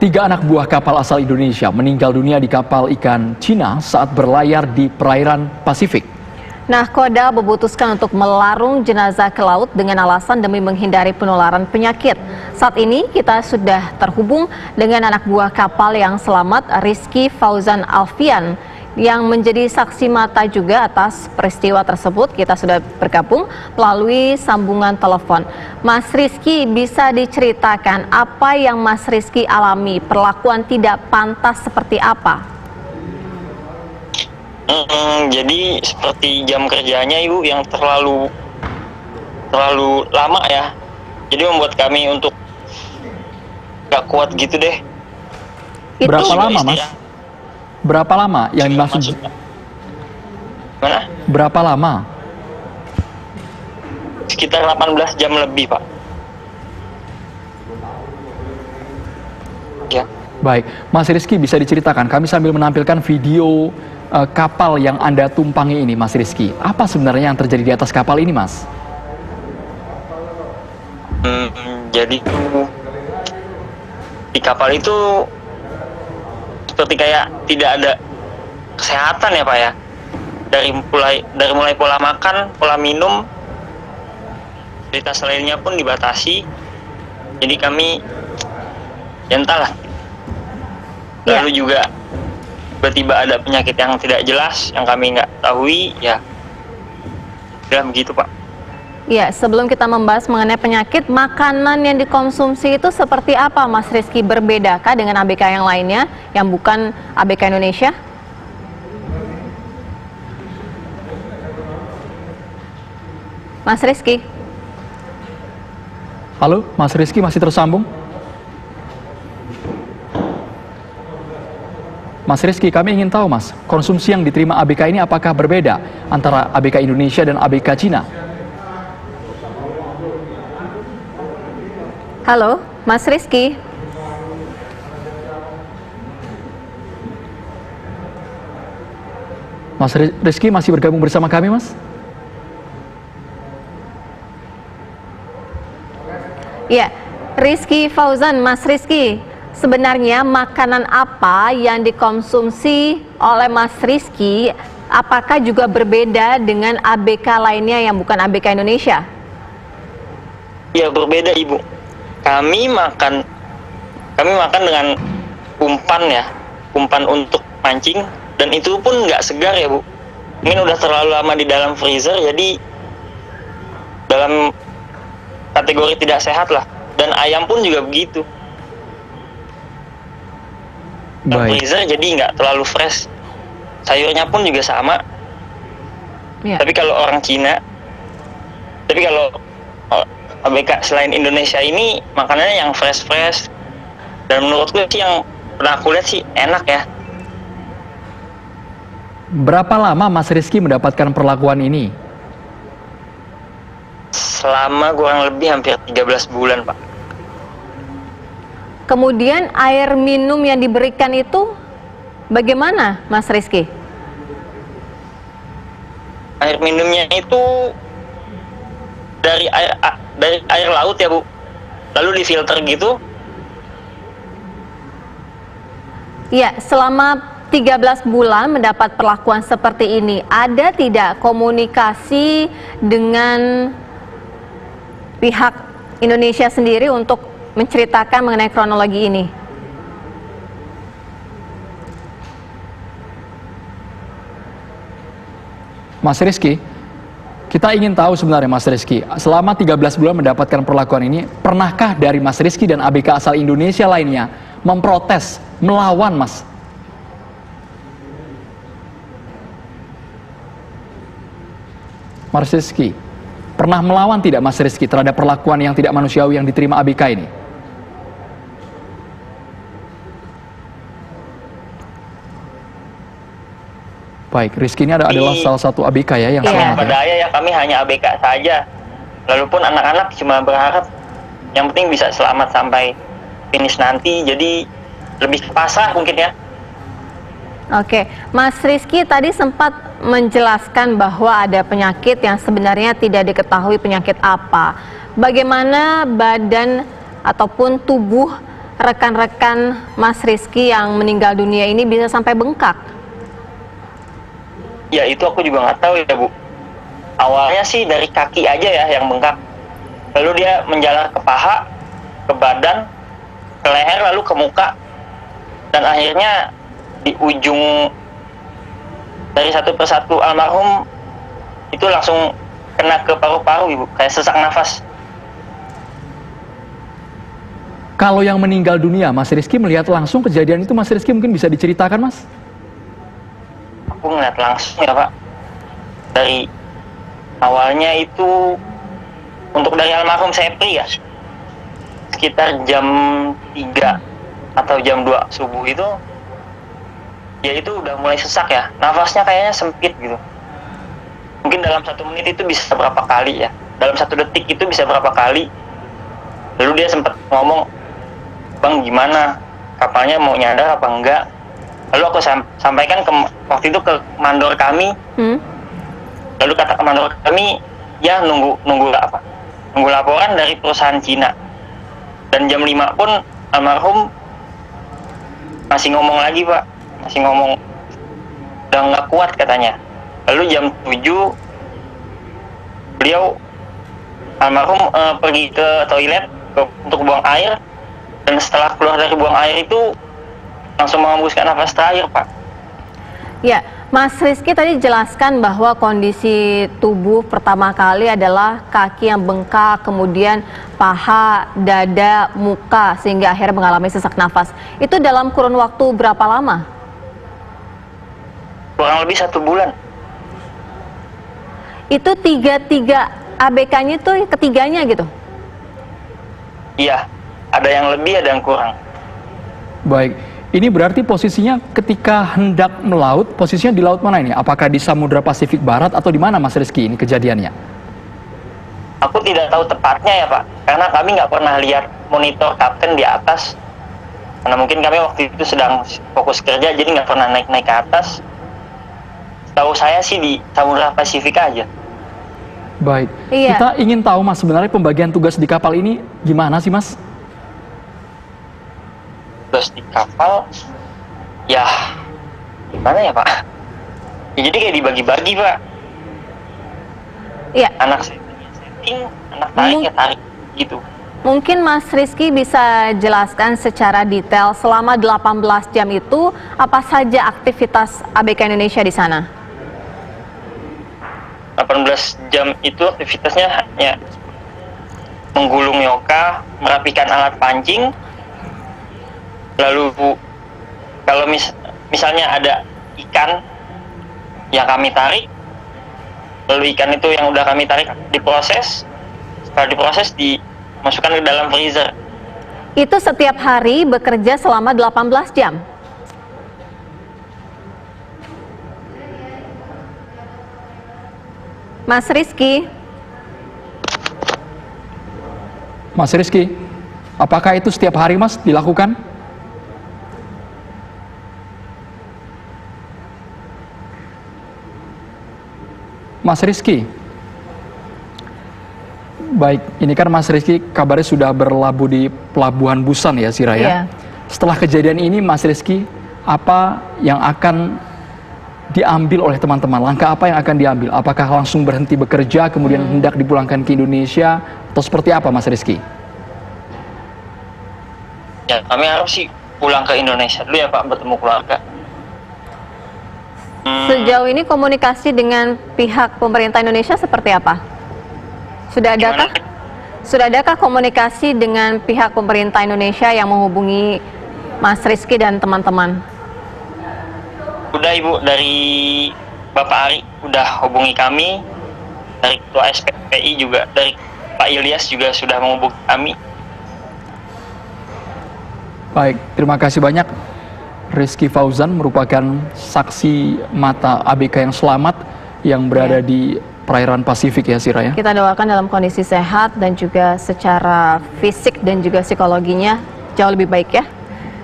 Tiga anak buah kapal asal Indonesia meninggal dunia di kapal ikan Cina saat berlayar di perairan Pasifik. Nahkoda memutuskan untuk melarung jenazah ke laut dengan alasan demi menghindari penularan penyakit. Saat ini kita sudah terhubung dengan anak buah kapal yang selamat, Rizky Fauzan Alfian, yang menjadi saksi mata juga atas peristiwa tersebut. Kita sudah bergabung melalui sambungan telepon. Mas Rizky, bisa diceritakan apa yang Mas Rizky alami? Perlakuan tidak pantas seperti apa? Jadi seperti jam kerjanya Ibu yang terlalu lama ya. Jadi membuat kami untuk gak kuat gitu deh. Berapa lama, Mas? Berapa lama yang dimaksud? Mana? Berapa lama? Sekitar 18 jam lebih, Pak. Ya. Baik, Mas Rizky, bisa diceritakan, kami sambil menampilkan video kapal yang Anda tumpangi ini, Mas Rizky. Apa sebenarnya yang terjadi di atas kapal ini, Mas? Jadi di kapal itu seperti kayak tidak ada kesehatan ya Pak ya. Dari mulai pola makan, pola minum, aktivitas lainnya pun dibatasi. Jadi kami ya entahlah. Lalu juga tiba-tiba ada penyakit yang tidak jelas yang kami nggak tahu ya. Udah begitu Pak. Ya, sebelum kita membahas mengenai penyakit, makanan yang dikonsumsi itu seperti apa, Mas Rizky? Berbedakah dengan ABK yang lainnya, yang bukan ABK Indonesia? Mas Rizky? Halo, Mas Rizky masih tersambung? Mas Rizky, kami ingin tahu, Mas, konsumsi yang diterima ABK ini apakah berbeda antara ABK Indonesia dan ABK Cina? Halo, Mas Rizky. Mas Rizky masih bergabung bersama kami, Mas? Ya, Rizky Fauzan, Mas Rizky, sebenarnya makanan apa yang dikonsumsi oleh Mas Rizky, apakah juga berbeda dengan ABK lainnya yang bukan ABK Indonesia? Ya, berbeda Ibu. Kami makan dengan umpan ya, umpan untuk mancing, dan itu pun nggak segar ya Bu. Mungkin udah terlalu lama di dalam freezer, jadi dalam kategori tidak sehat lah. Dan ayam pun juga begitu. Baik. Freezer jadi nggak terlalu fresh. Sayurnya pun juga sama. Ya. Tapi kalau ABK selain Indonesia ini makanannya yang fresh, dan menurutku sih yang pernah aku lihat sih enak ya. Berapa lama Mas Rizky mendapatkan perlakuan ini? Selama kurang lebih hampir 13 bulan Pak. Kemudian air minum yang diberikan itu bagaimana, Mas Rizky? Air minumnya itu dari air laut ya Bu, lalu difilter gitu. Ya, selama 13 bulan mendapat perlakuan seperti ini, ada tidak komunikasi dengan pihak Indonesia sendiri untuk menceritakan mengenai kronologi ini? Mas Rizky, kita ingin tahu sebenarnya Mas Rizky, selama 13 bulan mendapatkan perlakuan ini, pernahkah dari Mas Rizky dan ABK asal Indonesia lainnya memprotes, melawan Mas? Mas Rizky, pernah melawan tidak Mas Rizky terhadap perlakuan yang tidak manusiawi yang diterima ABK ini? Baik, Rizky ini adalah salah satu ABK ya yang selamat. Pada ya kami hanya ABK saja. Lalu pun anak-anak cuma berharap yang penting bisa selamat sampai finish nanti. Jadi lebih ke pasrah mungkin ya. Oke, Mas Rizky tadi sempat menjelaskan bahwa ada penyakit yang sebenarnya tidak diketahui penyakit apa. Bagaimana badan ataupun tubuh rekan-rekan Mas Rizky yang meninggal dunia ini bisa sampai bengkak? Ya itu aku juga nggak tahu ya Bu. Awalnya sih dari kaki aja ya yang bengkak. Lalu dia menjalar ke paha, ke badan, ke leher, lalu ke muka. Dan akhirnya di ujung dari satu persatu almarhum itu langsung kena ke paru-paru Ibu, kayak sesak nafas. Kalau yang meninggal dunia, Mas Rizky melihat langsung kejadian itu, Mas Rizky mungkin bisa diceritakan, Mas? Aku ngeliat langsung ya Pak. Dari awalnya itu untuk dari almarhum Sepri ya, sekitar jam 3 atau jam 2 subuh itu, ya itu udah mulai sesak ya, nafasnya kayaknya sempit gitu. Mungkin dalam 1 menit itu bisa berapa kali ya, dalam 1 detik itu bisa berapa kali. Lalu dia sempat ngomong, "Bang, gimana, kapalnya mau nyadar apa enggak?" Lalu aku sampaikan waktu itu ke mandor kami. Lalu kata mandor kami, ya nunggu laporan dari perusahaan Cina. Dan jam 5 pun almarhum masih ngomong lagi Pak, masih ngomong, udah nggak kuat katanya. Lalu jam 7 beliau almarhum pergi ke toilet untuk buang air, dan setelah keluar dari buang air itu langsung mengembuskan nafas terakhir Pak. Ya, Mas Rizky tadi jelaskan bahwa kondisi tubuh pertama kali adalah kaki yang bengkak, kemudian paha, dada, muka, sehingga akhirnya mengalami sesak nafas. Itu dalam kurun waktu berapa lama? Kurang lebih 1 bulan. Itu tiga ABK-nya itu ketiganya gitu? Iya, ada yang lebih, ada yang kurang. Baik, ini berarti posisinya ketika hendak melaut, posisinya di laut mana ini? Apakah di Samudra Pasifik Barat atau di mana, Mas Rizky, ini kejadiannya? Aku tidak tahu tepatnya ya Pak, karena kami nggak pernah lihat monitor kapten di atas. Karena mungkin kami waktu itu sedang fokus kerja, jadi nggak pernah naik-naik ke atas. Tahu saya sih di Samudra Pasifik aja. Baik, Iya. kita ingin tahu Mas, sebenarnya pembagian tugas di kapal ini gimana sih Mas? Terus di kapal, ya gimana ya Pak? Ya, jadi kayak dibagi-bagi Pak. Iya. Anak setting, anak tarik ya tarik gitu. Mungkin Mas Rizky bisa jelaskan secara detail selama 18 jam itu apa saja aktivitas ABK Indonesia di sana? 18 jam itu aktivitasnya hanya menggulung yoka, merapikan alat pancing, lalu kalau misalnya ada ikan yang kami tarik, lalu ikan itu yang udah kami tarik diproses, setelah diproses dimasukkan ke dalam freezer. Itu setiap hari bekerja selama 18 jam? Mas Rizky? Mas Rizky, apakah itu setiap hari Mas dilakukan? Mas Rizky? Baik, ini kan Mas Rizky kabarnya sudah berlabuh di Pelabuhan Busan ya, Sira ya? Iya. Setelah kejadian ini Mas Rizky, apa yang akan diambil oleh teman-teman? Langkah apa yang akan diambil? Apakah langsung berhenti bekerja, kemudian hendak dipulangkan ke Indonesia, atau seperti apa Mas Rizky? Ya kami harus sih pulang ke Indonesia dulu ya Pak, bertemu keluarga. Sejauh ini komunikasi dengan pihak pemerintah Indonesia seperti apa? Gimana? Sudah adakah komunikasi dengan pihak pemerintah Indonesia yang menghubungi Mas Rizky dan teman-teman? Udah Ibu, dari Bapak Ari udah hubungi kami, dari Ketua SPPI juga, dari Pak Ilyas juga sudah menghubungi kami. Baik, terima kasih banyak. Rizky Fauzan merupakan saksi mata ABK yang selamat yang berada di perairan Pasifik ya, Sira ya. Kita doakan dalam kondisi sehat dan juga secara fisik dan juga psikologinya jauh lebih baik ya.